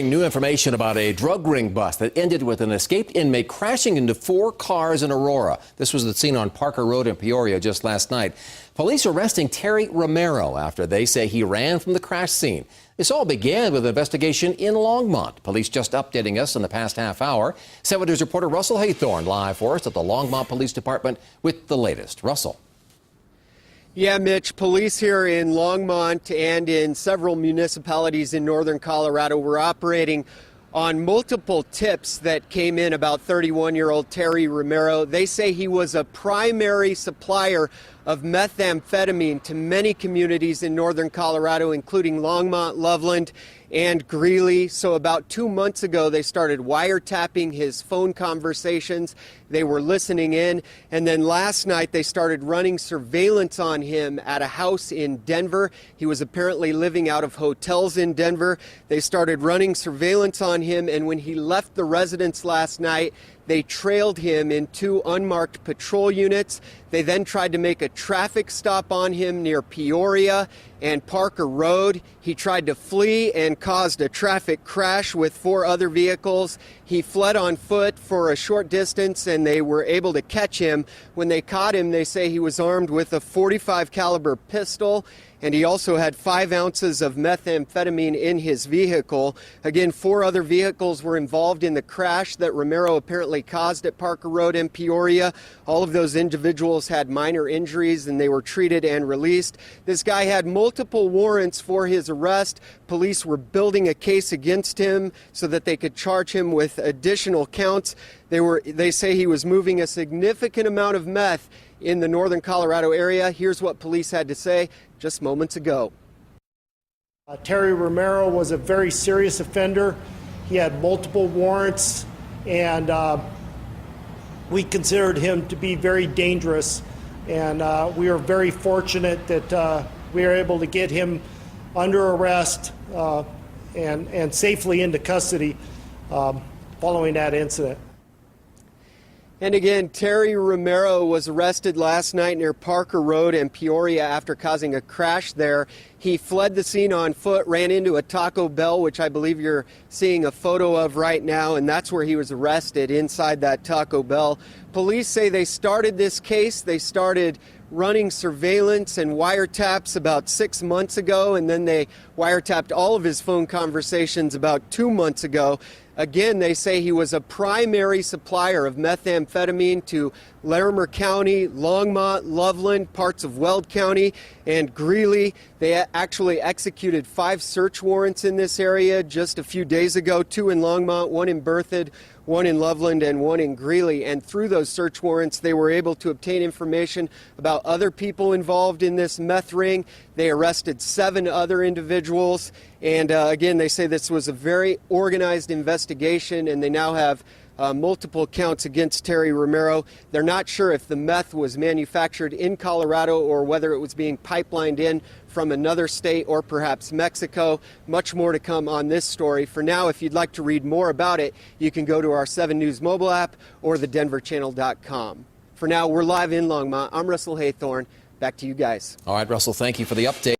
New information about a drug ring bust that ended with an escaped inmate crashing into 4 cars in Aurora. This was the scene on Parker Road in Peoria just last night. Police arresting Terry Romero after they say he ran from the crash scene. This all began with an investigation in Longmont. Police just updating us in the past half hour. 7 News reporter Russell Haythorne live for us at the Longmont Police Department with the latest. Russell. Yeah, Mitch, police here in Longmont and in several municipalities in northern Colorado were operating on multiple tips that came in about 31-year-old Terry Romero. They say he was a primary supplier of methamphetamine to many communities in northern Colorado, including Longmont, Loveland, and Greeley. So about 2 months ago, they started wiretapping his phone conversations. They were listening in. And then last night, they started running surveillance on him at a house in Denver. He was apparently living out of hotels in Denver. They started running surveillance on him. And when he left the residence last night, they trailed him in 2 unmarked patrol units. They then tried to make a traffic stop on him near Peoria and Parker Road. He tried to flee and caused a traffic crash with 4 other vehicles. He fled on foot for a short distance and they were able to catch him. When they caught him, they say he was armed with a .45 caliber pistol, and he also had 5 ounces of methamphetamine in his vehicle. Again, 4 other vehicles were involved in the crash that Romero apparently caused at Parker Road in Peoria. All of those individuals had minor injuries and they were treated and released. This guy had multiple warrants for his arrest. Police were building a case against him so that they could charge him with additional counts. They say he was moving a significant amount of meth in the northern Colorado area. Here's what police had to say just moments ago. Terry Romero was a very serious offender. He had multiple warrants, and we considered him to be very dangerous. And we are very fortunate that we were able to get him under arrest and safely into custody following that incident. And again, Terry Romero was arrested last night near Parker Road in Peoria after causing a crash there. He fled the scene on foot, ran into a Taco Bell, which I believe you're seeing a photo of right now, and that's where he was arrested, inside that Taco Bell. Police say they started this case. They started running surveillance and wiretaps about 6 months ago, and then they wiretapped all of his phone conversations about 2 months ago. Again, they say he was a primary supplier of methamphetamine to Larimer County, Longmont, Loveland, parts of Weld County, and Greeley. They actually executed 5 search warrants in this area just a few days ago, 2 in Longmont, 1 in Berthoud, 1 in Loveland, and 1 in Greeley. And through those search warrants, they were able to obtain information about other people involved in this meth ring. They arrested 7 other individuals. And again, they say this was a very organized investigation, and they now have multiple counts against Terry Romero. They're not sure if the meth was manufactured in Colorado or whether it was being pipelined in from another state or perhaps Mexico. Much more to come on this story. For now, if you'd like to read more about it, you can go to our 7 News mobile app or thedenverchannel.com. For now, we're live in Longmont. I'm Russell Haythorne. Back to you guys. All right, Russell, thank you for the update.